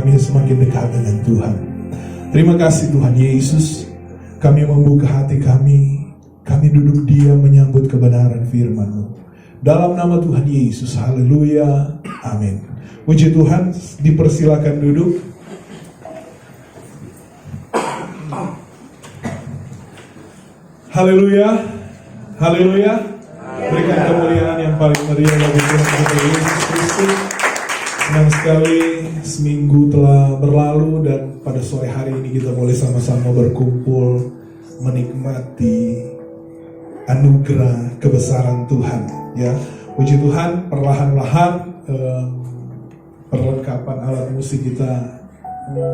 kami semakin dekat dengan Tuhan. Terima kasih Tuhan Yesus, kami membuka hati kami duduk diam menyambut kebenaran firman-Mu. Dalam nama Tuhan Yesus, haleluya, amin. Puji Tuhan, dipersilakan duduk. Haleluya, haleluya. Berikan kemuliaan yang paling meriah bagi Tuhan kita Yesus Kristus. Senang sekali seminggu telah berlalu dan pada sore hari ini kita boleh sama-sama berkumpul menikmati anugerah kebesaran Tuhan. Ya, puji Tuhan, perlahan-lahan perlengkapan alat musik kita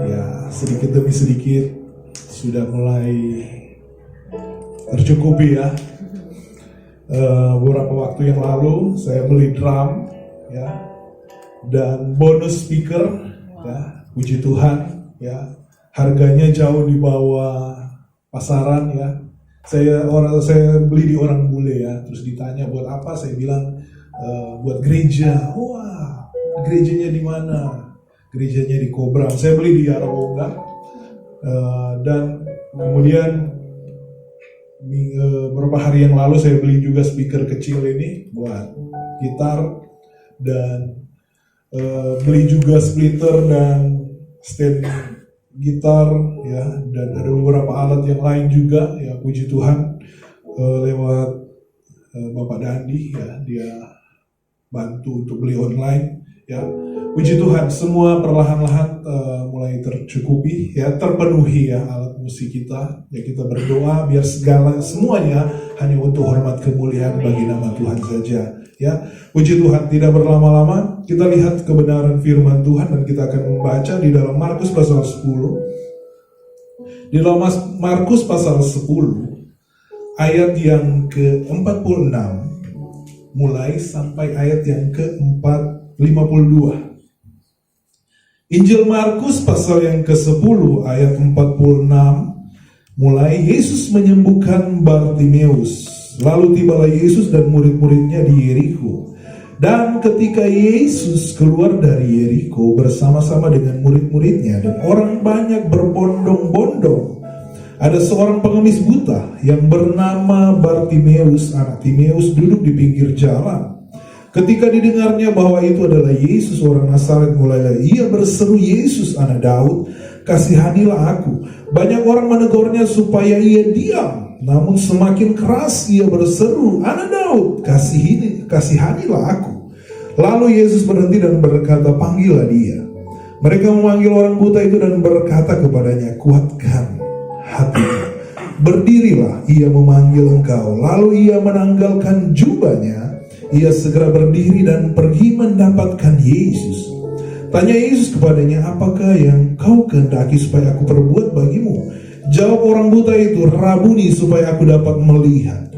ya sedikit demi sedikit sudah mulai tercukupi ya. Beberapa waktu yang lalu saya beli drum ya dan bonus speaker ya, puji Tuhan ya, harganya jauh di bawah pasaran ya. Saya beli di orang bule ya, terus ditanya buat apa, saya bilang buat gereja. Wah, gerejanya di mana? Gerejanya di Kobram. Saya beli di Yarabongga dan kemudian beberapa hari yang lalu saya beli juga speaker kecil ini buat gitar dan beli juga splitter dan stand gitar ya, dan ada beberapa alat yang lain juga ya, puji Tuhan lewat Bapak Dandi ya, dia bantu untuk beli online ya. Puji Tuhan, semua perlahan-lahan mulai tercukupi ya, terpenuhi ya alat musik kita ya. Kita berdoa biar semuanya hanya untuk hormat kemuliaan bagi nama Tuhan saja ya. Puji Tuhan, tidak berlama-lama kita lihat kebenaran firman Tuhan dan kita akan membaca di dalam Markus pasal 10. Di dalam Markus pasal 10 ayat yang ke-46 mulai sampai ayat yang ke-52. Injil Markus pasal yang ke-10 ayat 46 mulai, Yesus menyembuhkan Bartimeus. Lalu tibalah Yesus dan murid-muridnya di Yerikho. Dan ketika Yesus keluar dari Yerikho bersama-sama dengan murid-muridnya dan orang banyak berbondong-bondong, ada seorang pengemis buta yang bernama Bartimeus, anak Timeus, duduk di pinggir jalan. Ketika didengarnya bahwa itu adalah Yesus orang Nazaret, mulailah ia berseru, Yesus anak Daud, kasihanilah aku. Banyak orang menegurnya supaya ia diam, namun semakin keras ia berseru, anak Daud, kasihanilah aku. Lalu Yesus berhenti dan berkata, panggillah dia. Mereka memanggil orang buta itu dan berkata kepadanya, kuatkan hatimu, berdirilah, ia memanggil engkau. Lalu ia menanggalkan jubahnya. Ia segera berdiri dan pergi mendapatkan Yesus. Tanya Yesus kepadanya, apakah yang kau kehendaki supaya aku perbuat bagimu? Jawab orang buta itu, Rabuni, supaya aku dapat melihat.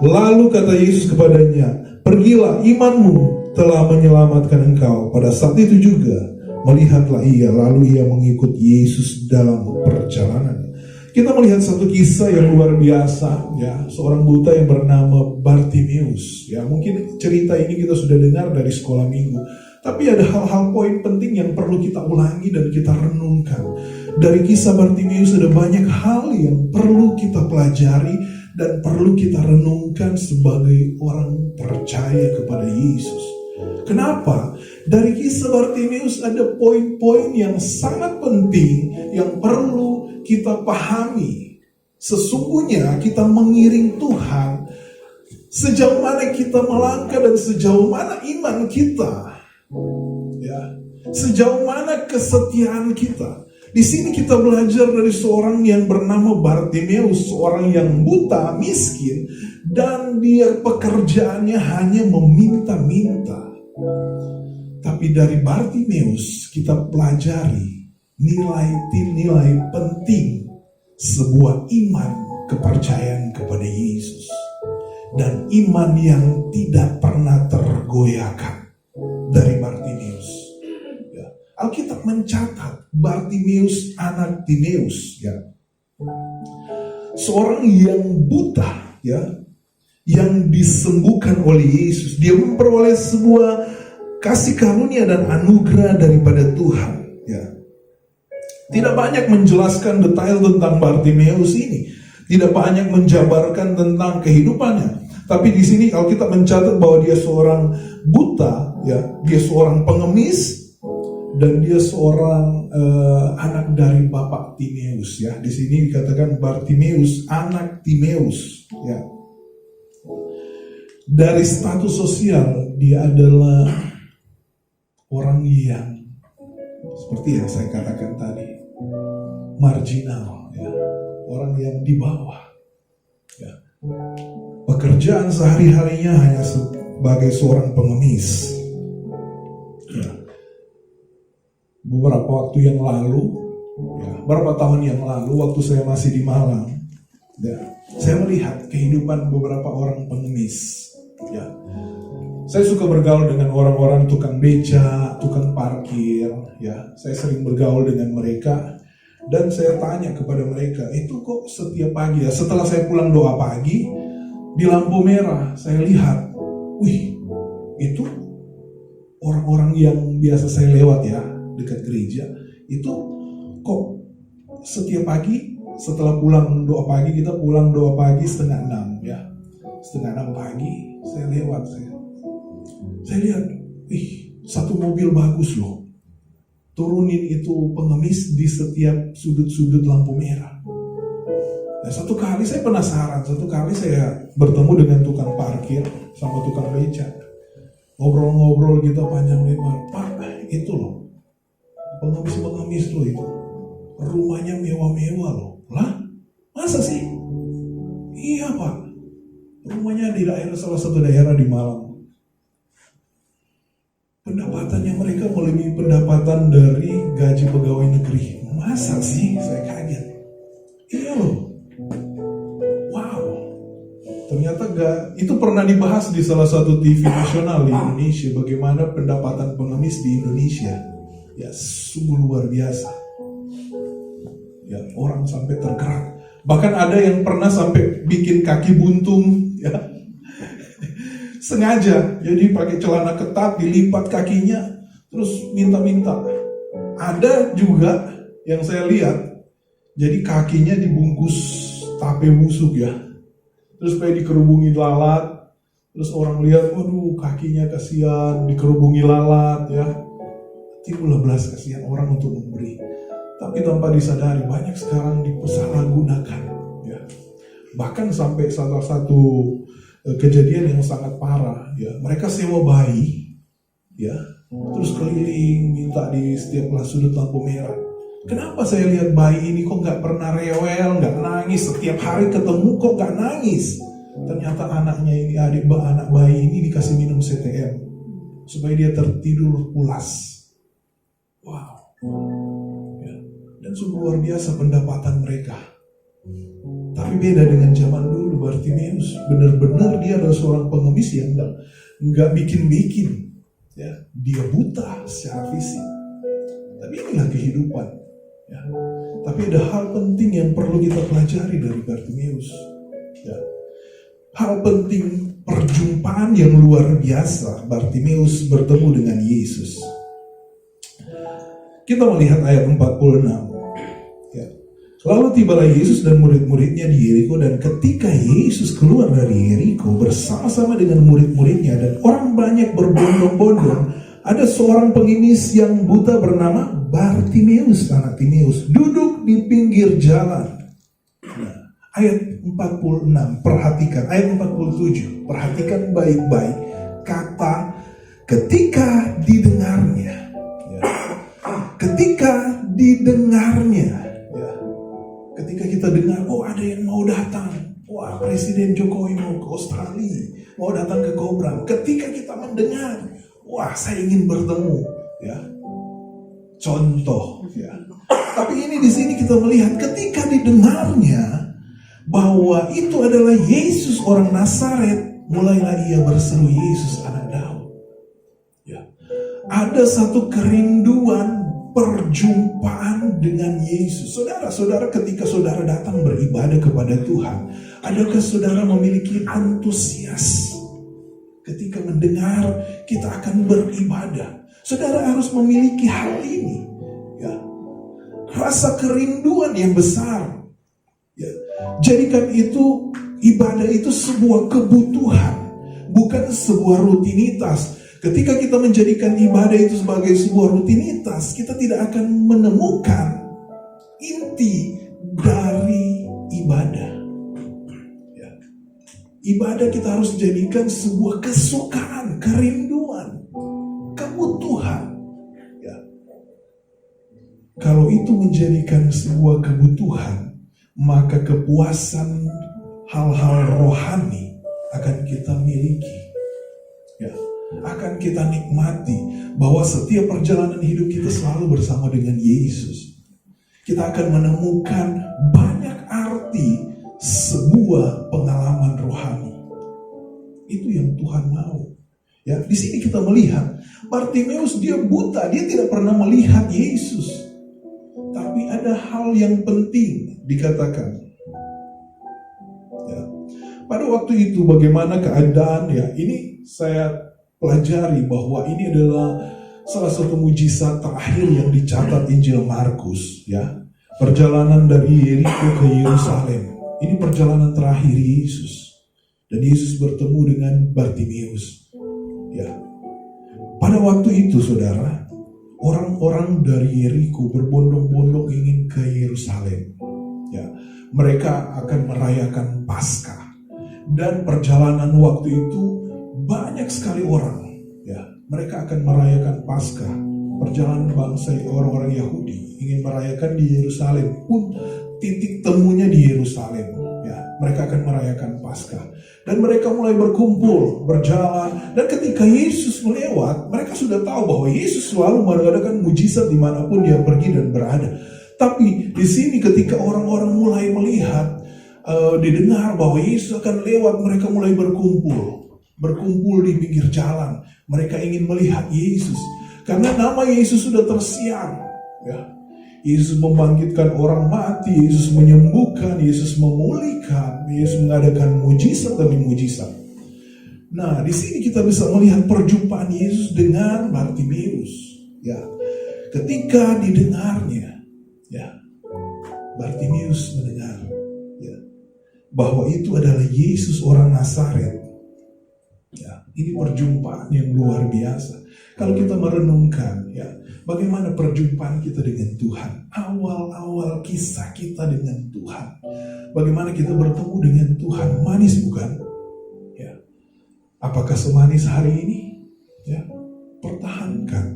Lalu kata Yesus kepadanya, pergilah, imanmu telah menyelamatkan engkau. Pada saat itu juga melihatlah ia, lalu ia mengikut Yesus dalam perjalanan. Kita melihat satu kisah yang luar biasa ya, seorang buta yang bernama Bartimeus ya. Mungkin cerita ini kita sudah dengar dari sekolah minggu, tapi ada hal-hal poin penting yang perlu kita ulangi dan kita renungkan. Dari kisah Bartimeus ada banyak hal yang perlu kita pelajari dan perlu kita renungkan sebagai orang percaya kepada Yesus. Kenapa? Dari kisah Bartimeus ada poin-poin yang sangat penting yang perlu kita pahami. Sesungguhnya kita mengiring Tuhan, sejauh mana kita melangkah dan sejauh mana iman kita, ya, sejauh mana kesetiaan kita. Di sini kita belajar dari seorang yang bernama Bartimeus, seorang yang buta, miskin, dan dia pekerjaannya hanya meminta-minta. Tapi dari Bartimeus kita pelajari nilai-nilai penting sebuah iman kepercayaan kepada Yesus dan iman yang tidak pernah tergoyahkan dari Bartimeus ya. Alkitab mencatat Bartimeus anak Timeus ya, seorang yang buta ya, yang disembuhkan oleh Yesus. Dia memperoleh sebuah kasih karunia dan anugerah daripada Tuhan ya. Tidak banyak menjelaskan detail tentang Bartimeus ini. Tidak banyak menjabarkan tentang kehidupannya. Tapi di sini Alkitab mencatat bahwa dia seorang buta, ya, dia seorang pengemis, dan dia seorang anak dari bapak Timeus. Ya, di sini dikatakan Bartimeus, anak Timeus. Ya, dari status sosial dia adalah orang yang seperti yang saya katakan tadi, marginal, ya, orang yang di bawah. Ya. Pekerjaan sehari-harinya hanya sebagai seorang pengemis. Ya. Beberapa waktu yang lalu, ya, beberapa tahun yang lalu, waktu saya masih di Malang, ya, saya melihat kehidupan beberapa orang pengemis. Ya. Saya suka bergaul dengan orang-orang tukang beca, tukang parkir, ya. Saya sering bergaul dengan mereka dan saya tanya kepada mereka, itu kok setiap pagi ya, setelah saya pulang doa pagi di lampu merah, saya lihat, wih, itu orang-orang yang biasa saya lewat ya dekat gereja, itu kok setiap pagi setelah pulang doa pagi, kita pulang doa pagi 5:30 ya, 5:30 pagi saya lewat, saya lihat, ih, satu mobil bagus loh, turunin itu pengemis di setiap sudut-sudut lampu merah. Nah, satu kali saya penasaran, satu kali saya bertemu dengan tukang parkir sama tukang beca, ngobrol-ngobrol gitu panjang lebar. Pak, itu loh, pengemis-pengemis loh itu, rumahnya mewah-mewah loh. Lah, masa sih? Iya Pak, rumahnya di salah satu daerah di Malang. Pendapatannya mereka melebihi pendapatan dari gaji pegawai negeri. Masa sih? Saya kaget. Iya loh. Wow. Ternyata itu pernah dibahas di salah satu TV nasional di Indonesia. Bagaimana pendapatan pengemis di Indonesia. Ya, sungguh luar biasa. Ya, orang sampai tergerak. Bahkan ada yang pernah sampai bikin kaki buntung. Ya. Sengaja, jadi pakai celana ketat, dilipat kakinya, terus minta-minta. Ada juga yang saya lihat, jadi kakinya dibungkus tape busuk ya, terus kayak dikerubungi lalat, terus orang lihat, waduh kakinya kasihan, dikerubungi lalat ya, timbullah belas kasihan orang untuk memberi. Tapi tanpa disadari banyak sekarang disalahgunakan ya. Bahkan sampai salah satu kejadian yang sangat parah ya, mereka sewa bayi ya, terus keliling minta di setiap sudut lampu merah. Kenapa saya lihat bayi ini kok nggak pernah rewel, nggak nangis, setiap hari ketemu kok nggak nangis? Ternyata anaknya ini, anak bayi ini dikasih minum CTM supaya dia tertidur pulas. Wow ya. Dan sungguh luar biasa pendapatan mereka. Tapi beda dengan zaman dulu, Bartimeus benar-benar dia adalah seorang pengemis yang nggak bikin-bikin, ya, dia buta secara fisik. Tapi inilah kehidupan, ya. Tapi ada hal penting yang perlu kita pelajari dari Bartimeus, ya. Hal penting perjumpaan yang luar biasa Bartimeus bertemu dengan Yesus. Kita melihat ayat 46. Lalu tibalah Yesus dan murid-muridnya di Yeriko, dan ketika Yesus keluar dari Yeriko bersama-sama dengan murid-muridnya dan orang banyak berbondong-bondong, ada seorang pengemis yang buta bernama Bartimeus, anak Timeus, duduk di pinggir jalan. Nah, ayat 46, perhatikan, ayat 47, perhatikan baik-baik kata ketika didengarnya. Ya. Ketika didengarnya. Ketika kita dengar, oh ada yang mau datang, wah Presiden Jokowi mau ke Australia, mau datang ke Gobram. Ketika kita mendengar, wah saya ingin bertemu, ya. Contoh, ya. Tapi ini di sini kita melihat ketika didengarnya bahwa itu adalah Yesus orang Nazaret, mulailah ia berseru, Yesus anak Daud. Ya. Ada satu kerinduan perjumpaan dengan Yesus. Saudara-saudara, ketika saudara datang beribadah kepada Tuhan, adakah saudara memiliki antusias ketika mendengar kita akan beribadah? Saudara harus memiliki hal ini, ya. rasa kerinduan yang besar. Ya. Jadikan itu, ibadah itu sebuah kebutuhan, bukan sebuah rutinitas. Ketika kita menjadikan ibadah itu sebagai sebuah rutinitas, kita tidak akan menemukan inti dari ibadah. Ya. Ibadah kita harus jadikan sebuah kesukaan, kerinduan, kebutuhan. Ya. Kalau itu menjadikan sebuah kebutuhan, maka kepuasan hal-hal rohani akan kita miliki. Ya. Akan kita nikmati bahwa setiap perjalanan hidup kita selalu bersama dengan Yesus. Kita akan menemukan banyak arti sebuah pengalaman rohani. Itu yang Tuhan mau. Ya, di sini kita melihat Bartimeus dia buta, dia tidak pernah melihat Yesus. Tapi ada hal yang penting dikatakan. Ya. Pada waktu itu bagaimana keadaan ya? Ini saya pelajari bahwa ini adalah salah satu mujizat terakhir yang dicatat Injil Markus, ya. Perjalanan dari Yeriko ke Yerusalem. Ini perjalanan terakhir Yesus. Dan Yesus bertemu dengan Bartimeus. Ya. Pada waktu itu, saudara, orang-orang dari Yeriko berbondong-bondong ingin ke Yerusalem. Ya. Mereka akan merayakan Paskah. Dan perjalanan waktu itu banyak sekali orang, ya, mereka akan merayakan Paskah. Perjalanan bangsa orang-orang Yahudi ingin merayakan di Yerusalem, pun titik temunya di Yerusalem. Ya, mereka akan merayakan Paskah dan mereka mulai berkumpul, berjalan. Dan ketika Yesus melewat, mereka sudah tahu bahwa Yesus selalu mengadakan mujizat dimanapun dia pergi dan berada. Tapi di sini ketika orang-orang mulai melihat, didengar bahwa Yesus akan lewat, mereka mulai berkumpul di pinggir jalan. Mereka ingin melihat Yesus karena nama Yesus sudah tersiar. Ya. Yesus membangkitkan orang mati, Yesus menyembuhkan, Yesus memulihkan, Yesus mengadakan mujizat demi mujizat. Nah, di sini kita bisa melihat perjumpaan Yesus dengan Bartimeus. Ya, ketika didengarnya, ya, Bartimeus mendengar, ya, bahwa itu adalah Yesus orang Nazaret. Ya, ini perjumpaan yang luar biasa. Kalau kita merenungkan, ya, bagaimana perjumpaan kita dengan Tuhan, awal-awal kisah kita dengan Tuhan, bagaimana kita bertemu dengan Tuhan, manis bukan? Ya, apakah semanis hari ini? Ya, pertahankan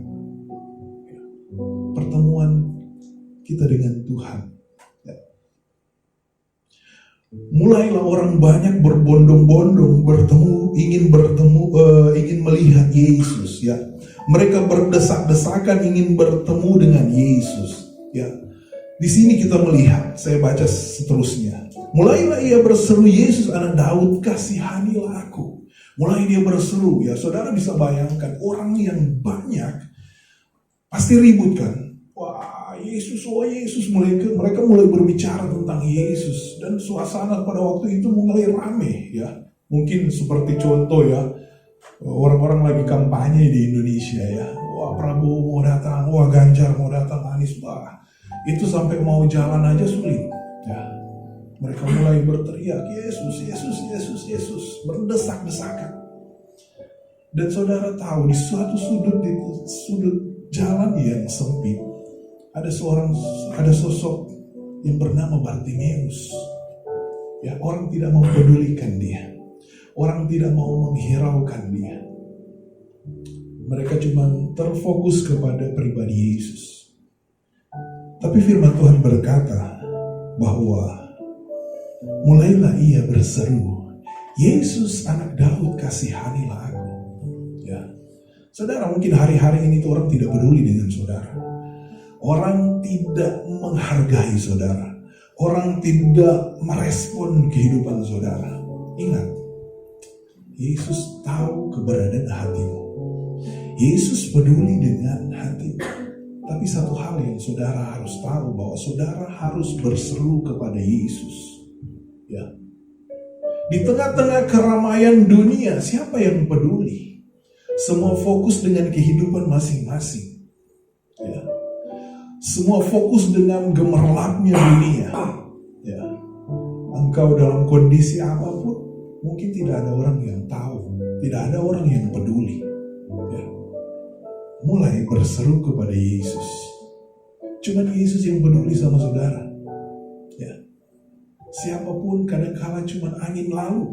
ya, pertemuan kita dengan Tuhan. Mulailah orang banyak berbondong-bondong ingin melihat Yesus, ya. Mereka berdesak-desakan ingin bertemu dengan Yesus, ya. Di sini kita melihat, saya baca seterusnya. Mulailah ia berseru, Yesus anak Daud, kasihanilah aku. Mulai dia berseru, ya. Saudara bisa bayangkan orang yang banyak pasti ribut kan? Yesus, oh Yesus, mereka mulai berbicara tentang Yesus dan suasana pada waktu itu mulai rame, ya. Mungkin seperti contoh, ya, orang-orang lagi kampanye di Indonesia, ya. Wah, Prabowo mau datang, wah Ganjar mau datang, Anies, wah itu sampai mau jalan aja sulit, ya. Mereka mulai berteriak Yesus, Yesus, Yesus, Yesus, berdesak-desakan. Dan saudara tahu di suatu sudut jalan yang sempit ada sosok yang bernama Bartimeus. Ya, orang tidak mempedulikan dia. Orang tidak mau menghiraukan dia. Mereka cuma terfokus kepada pribadi Yesus. Tapi firman Tuhan berkata bahwa mulailah ia berseru, Yesus anak Daud, kasihanilah aku. Ya. Saudara, mungkin hari-hari ini tuh orang tidak peduli dengan saudara. Orang tidak menghargai saudara. Orang tidak merespon kehidupan saudara. Ingat, Yesus tahu keberadaan hatimu. Yesus peduli dengan hatimu. Tapi satu hal yang saudara harus tahu, bahwa saudara harus berseru kepada Yesus. Ya. Di tengah-tengah keramaian dunia, siapa yang peduli? Semua fokus dengan kehidupan masing-masing. Ya. semua fokus dengan gemerlapnya dunia, ya, engkau dalam kondisi apapun, mungkin tidak ada orang yang tahu, tidak ada orang yang peduli. Ya. Mulai berseru kepada Yesus. Cuman Yesus yang peduli sama saudara. Ya. Siapapun kadang-kala cuman angin lalu.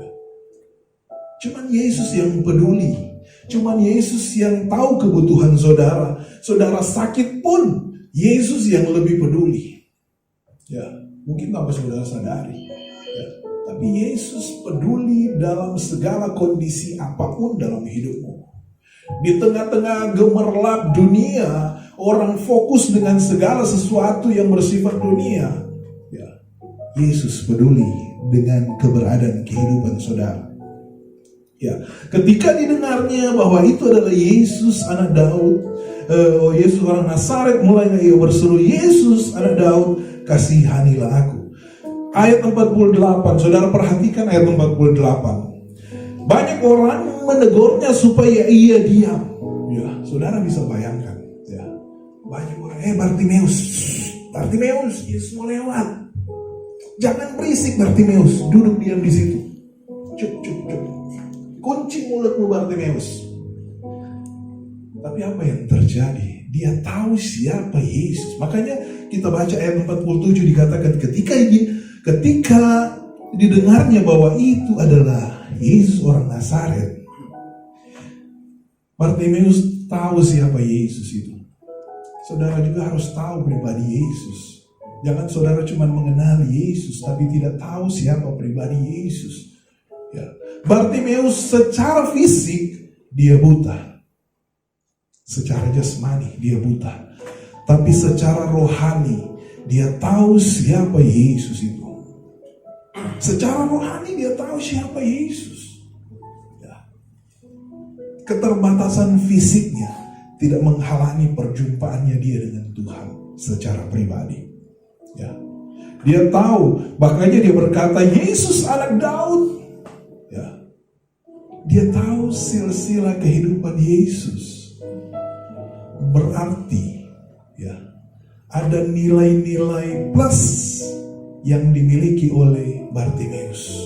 Ya. Cuman Yesus yang peduli. Cuman Yesus yang tahu kebutuhan saudara. Saudara sakit pun Yesus yang lebih peduli. Ya, mungkin tanpa saudara sadari. Ya, tapi Yesus peduli dalam segala kondisi apapun dalam hidupmu. Di tengah-tengah gemerlap dunia, orang fokus dengan segala sesuatu yang bersifat dunia. Ya, Yesus peduli dengan keberadaan kehidupan saudara. Ya, ketika didengarnya bahwa itu adalah Yesus anak Daud, Yesus orang Nazaret, mulailah ia berseru, Yesus anak Daud, kasihanilah aku. Ayat 48, saudara perhatikan ayat 48. Banyak orang menegurnya supaya ia diam. Ya, saudara bisa bayangkan. Ya, banyak orang, Bartimeus, Yesus mau lewat. Jangan berisik Bartimeus, duduk diam di situ. Cuk. Kunci mulutmu Bartimeus. Tapi apa yang terjadi? Dia tahu siapa Yesus. Makanya kita baca ayat 47 dikatakan ketika didengarnya bahwa itu adalah Yesus orang Nazaret. Bartimeus tahu siapa Yesus itu. Saudara juga harus tahu pribadi Yesus. Jangan saudara cuma mengenali Yesus tapi tidak tahu siapa pribadi Yesus. Ya. Bartimeus secara fisik dia buta. Secara jasmani dia buta. Tapi secara rohani dia tahu siapa Yesus itu. Secara rohani dia tahu siapa Yesus. Ya. Keterbatasan fisiknya tidak menghalangi perjumpaannya dia dengan Tuhan secara pribadi. Ya. Dia tahu, makanya dia berkata Yesus anak Daud. Dia tahu silsilah kehidupan Yesus. Berarti ya, ada nilai-nilai plus yang dimiliki oleh Bartimeus.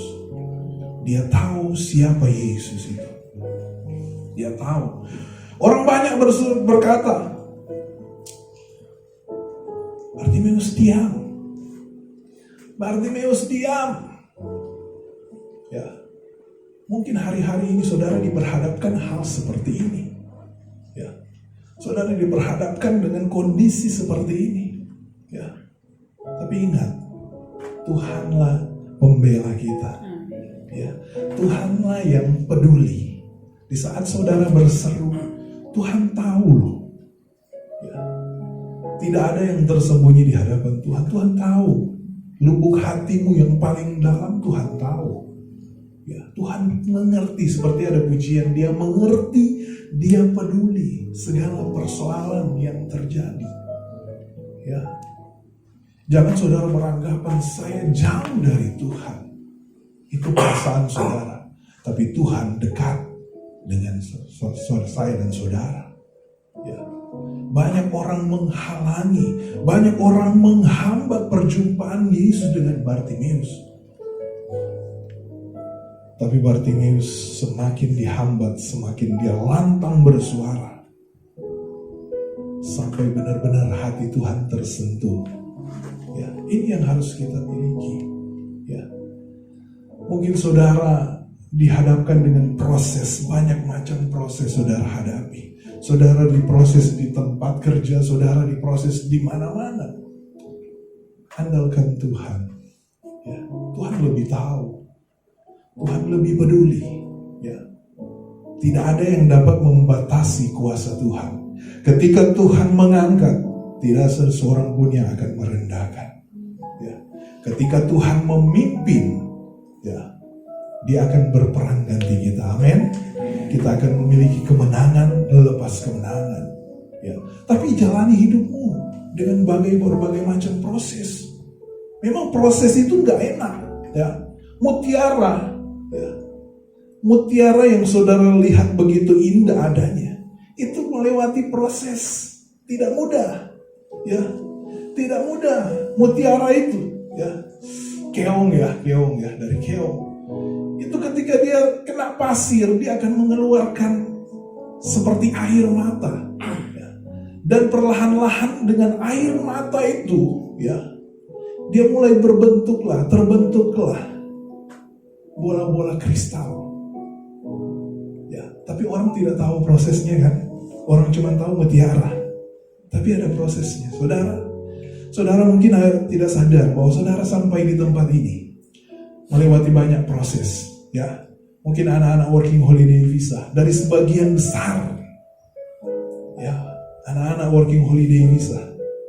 Dia tahu siapa Yesus itu. Dia tahu. Orang banyak berkata, Bartimeus diam. Bartimeus diam. Ya. Mungkin hari-hari ini saudara diperhadapkan hal seperti ini. Ya. Saudara diperhadapkan dengan kondisi seperti ini. Ya. Tapi ingat, Tuhanlah pembela kita. Ya. Tuhanlah yang peduli. Di saat saudara berseru, Tuhan tahu loh. Ya. Tidak ada yang tersembunyi di hadapan Tuhan. Tuhan tahu. Lubuk hatimu yang paling dalam Tuhan tahu. Ya, Tuhan mengerti, seperti ada pujian, dia mengerti, dia peduli segala persoalan yang terjadi. Ya, jangan saudara beranggapan saya jauh dari Tuhan. Itu perasaan saudara. Tapi Tuhan dekat dengan saya dan saudara. Ya. Banyak orang menghalangi, banyak orang menghambat perjumpaan Yesus dengan Bartimeus. Tapi Bartimeus semakin dihambat, semakin dia lantang bersuara. Sampai benar-benar hati Tuhan tersentuh. Ya, ini yang harus kita miliki. Ya. Mungkin saudara dihadapkan dengan proses, banyak macam proses saudara hadapi. Saudara diproses di tempat kerja, saudara diproses di mana-mana. Andalkan Tuhan. Ya, Tuhan lebih tahu. Tuhan lebih peduli. Ya. Tidak ada yang dapat membatasi kuasa Tuhan. Ketika Tuhan mengangkat, tidak seseorang pun yang akan merendahkan. Ya. Ketika Tuhan memimpin, ya, Dia akan berperang ganti kita. Amin. Kita akan memiliki kemenangan lepas kemenangan. Ya. Tapi jalani hidupmu dengan berbagai macam proses. Memang proses itu nggak enak. Ya. Mutiara. Ya. Mutiara yang saudara lihat begitu indah adanya, itu melewati proses tidak mudah. Ya, tidak mudah. Mutiara itu, ya, keong ya, dari keong. Itu ketika dia kena pasir, dia akan mengeluarkan seperti air mata. Ya. Dan perlahan-lahan dengan air mata itu, ya, dia mulai terbentuklah bola-bola kristal. Ya, tapi orang tidak tahu prosesnya kan. Orang cuma tahu mutiara. Tapi ada prosesnya. Saudara mungkin tidak sadar bahwa saudara sampai di tempat ini melewati banyak proses, ya. Mungkin anak-anak working holiday visa dari sebagian besar, ya, anak-anak working holiday visa,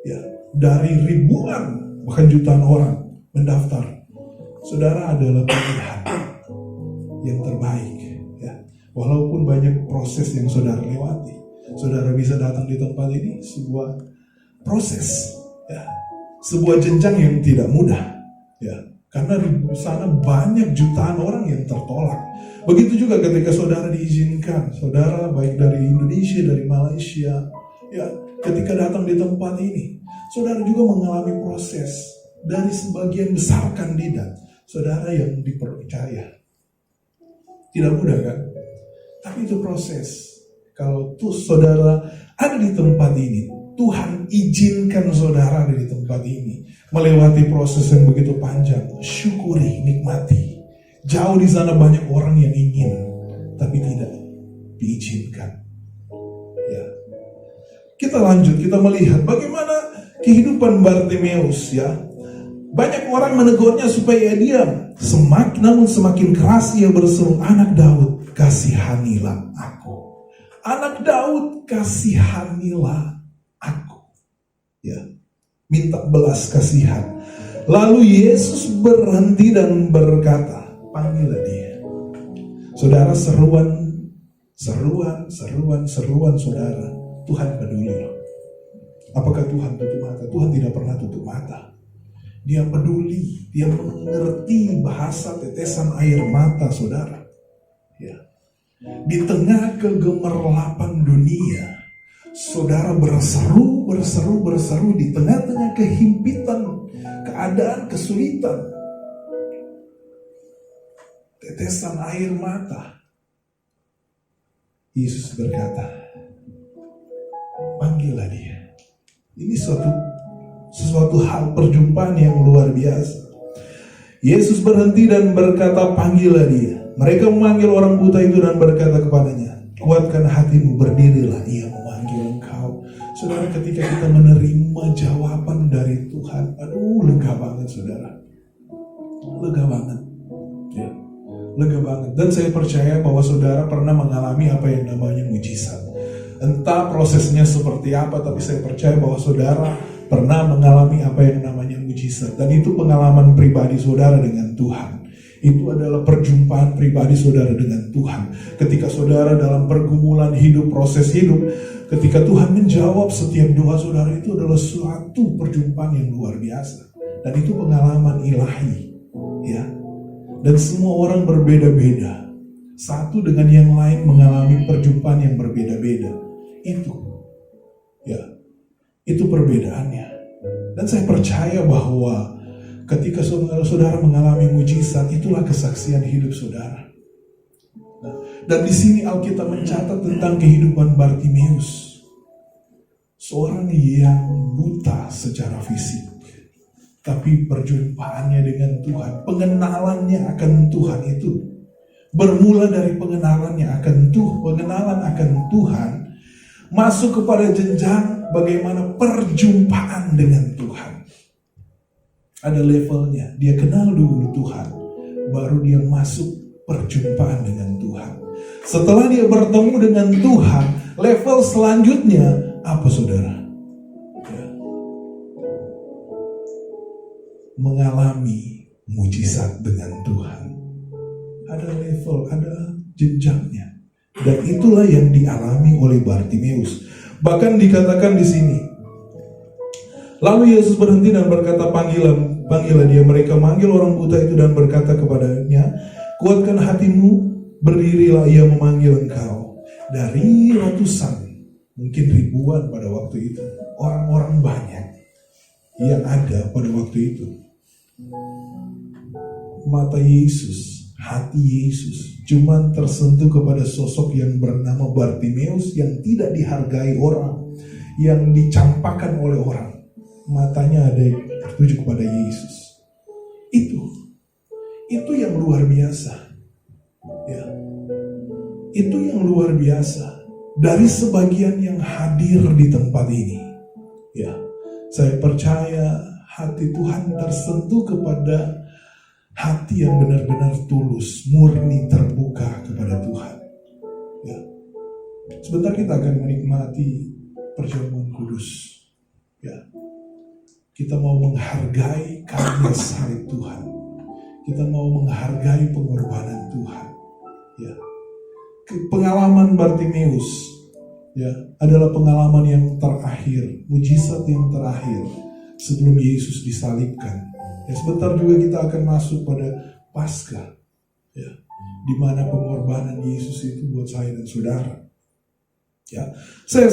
ya, dari ribuan bahkan jutaan orang mendaftar. Saudara adalah pilihan yang terbaik, ya. Walaupun banyak proses yang saudara lewati, saudara bisa datang di tempat ini sebuah proses, ya, sebuah jenjang yang tidak mudah, ya. Karena di sana banyak jutaan orang yang tertolak. Begitu juga ketika saudara diizinkan, saudara baik dari Indonesia, dari Malaysia, ya, ketika datang di tempat ini, saudara juga mengalami proses dari sebagian besar kandidat, saudara yang dipercaya. Tidak mudah kan? Tapi itu proses. Kalau tuh saudara ada di tempat ini, Tuhan izinkan saudara ada di tempat ini, melewati proses yang begitu panjang. Syukuri, nikmati. Jauh di sana banyak orang yang ingin, tapi tidak diizinkan. Ya. Kita lanjut, kita melihat bagaimana kehidupan Bartimeus, ya. Banyak orang menegurnya supaya diam. Namun semakin keras ia berseru, "Anak Daud, kasihanilah aku. Anak Daud, kasihanilah aku." Ya, minta belas kasihan. Lalu Yesus berhenti dan berkata, "Panggillah dia." Saudara, seruan saudara. Tuhan peduli loh. Apakah Tuhan tutup mata? Tuhan tidak pernah tutup mata. Dia peduli, dia mengerti bahasa tetesan air mata saudara. Ya. Di tengah kegemerlapan dunia, saudara berseru di tengah-tengah kehimpitan, keadaan kesulitan. Tetesan air mata. Yesus berkata, "Panggillah dia." Ini sesuatu hal perjumpaan yang luar biasa. Yesus berhenti dan berkata, "Panggillah dia." Mereka memanggil orang buta itu dan berkata kepadanya, "Kuatkan hatimu, berdirilah, ia memanggil engkau." Saudara, ketika kita menerima jawaban dari Tuhan, aduh, lega banget saudara. Lega banget. Ya, lega banget. Dan saya percaya bahwa saudara pernah mengalami apa yang namanya mujizat. Entah prosesnya seperti apa, tapi saya percaya bahwa saudara pernah mengalami apa yang namanya mujizat. Dan itu pengalaman pribadi saudara dengan Tuhan. Itu adalah perjumpaan pribadi saudara dengan Tuhan. Ketika saudara dalam pergumulan hidup, proses hidup, ketika Tuhan menjawab setiap doa saudara, itu adalah suatu perjumpaan yang luar biasa. Dan itu pengalaman ilahi, ya. Dan semua orang berbeda-beda. Satu dengan yang lain mengalami perjumpaan yang berbeda-beda. Itu perbedaannya. Dan saya percaya bahwa ketika saudara mengalami mujizat, itulah kesaksian hidup saudara. Dan di sini Alkitab mencatat tentang kehidupan Bartimeus, seorang yang buta secara fisik, tapi perjumpaannya dengan Tuhan, pengenalannya akan Tuhan itu bermula dari pengenalan akan Tuhan, masuk kepada jenjang bagaimana perjumpaan dengan Tuhan. Ada levelnya, dia kenal dulu Tuhan, baru dia masuk perjumpaan dengan Tuhan. Setelah dia bertemu dengan Tuhan, level selanjutnya apa saudara? Ya. Mengalami mujizat dengan Tuhan. Ada level, ada jenjangnya. Dan itulah yang dialami oleh Bartimeus. Bahkan dikatakan di sini, lalu Yesus berhenti dan berkata, "Panggillah dia." Mereka manggil orang buta itu dan berkata kepadanya, "Kuatkan hatimu, berdirilah, ia memanggil engkau." Dari ratusan mungkin ribuan pada waktu itu. Orang-orang banyak yang ada pada waktu itu. Mata Yesus, hati Yesus cuman tersentuh kepada sosok yang bernama Bartimeus yang tidak dihargai orang, yang dicampakkan oleh orang. Matanya ada yang tertuju kepada Yesus. Itu yang luar biasa. Ya. Itu yang luar biasa dari sebagian yang hadir di tempat ini. Ya. Saya percaya hati Tuhan tersentuh kepada hati yang benar-benar tulus, murni, terbuka kepada Tuhan. Ya. Sebentar kita akan menikmati perjamuan kudus. Ya. Kita mau menghargai karya salib Tuhan. Kita mau menghargai pengorbanan Tuhan. Ya. Pengalaman Bartimeus ya adalah pengalaman yang terakhir, mujizat yang terakhir sebelum Yesus disalibkan. Ya, sebentar juga kita akan masuk pada Paskah, ya, di mana pengorbanan Yesus itu buat saya dan saudara. Ya, saya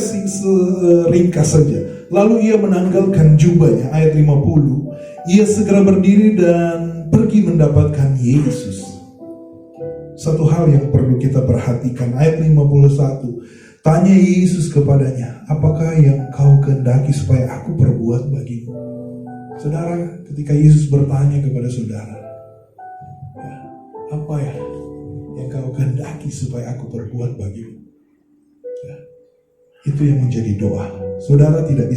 ringkas saja. Lalu ia menanggalkan jubahnya, ayat 50. Ia segera berdiri dan pergi mendapatkan Yesus. Satu hal yang perlu kita perhatikan, ayat 51. Tanya Yesus kepadanya, apakah yang kau kehendaki supaya aku perbuat bagimu? Saudara, ketika Yesus bertanya kepada saudara, ya, apa ya yang kau kehendaki supaya aku perbuat bagimu? Ya, itu yang menjadi doa. Saudara tidak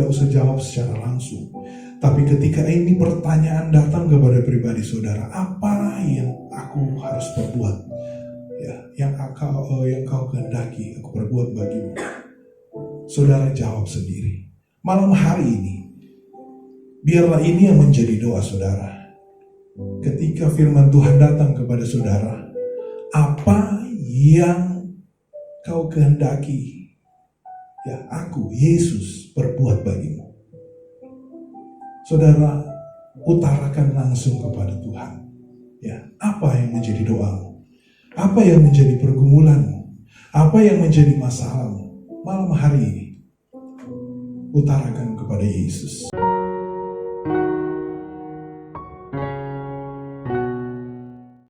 usah jawab secara langsung. Tapi ketika ini pertanyaan datang kepada pribadi saudara, apa yang aku harus perbuat? Ya, yang kau kehendaki aku perbuat bagimu. Saudara jawab sendiri. Malam hari ini, biarlah ini yang menjadi doa saudara. Ketika firman Tuhan datang kepada saudara, apa yang kau kehendaki, ya aku, Yesus, perbuat bagimu. Saudara, utarakan langsung kepada Tuhan. Ya, apa yang menjadi doamu? Apa yang menjadi pergumulanmu? Apa yang menjadi masalahmu? Malam hari ini, utarakan kepada Yesus.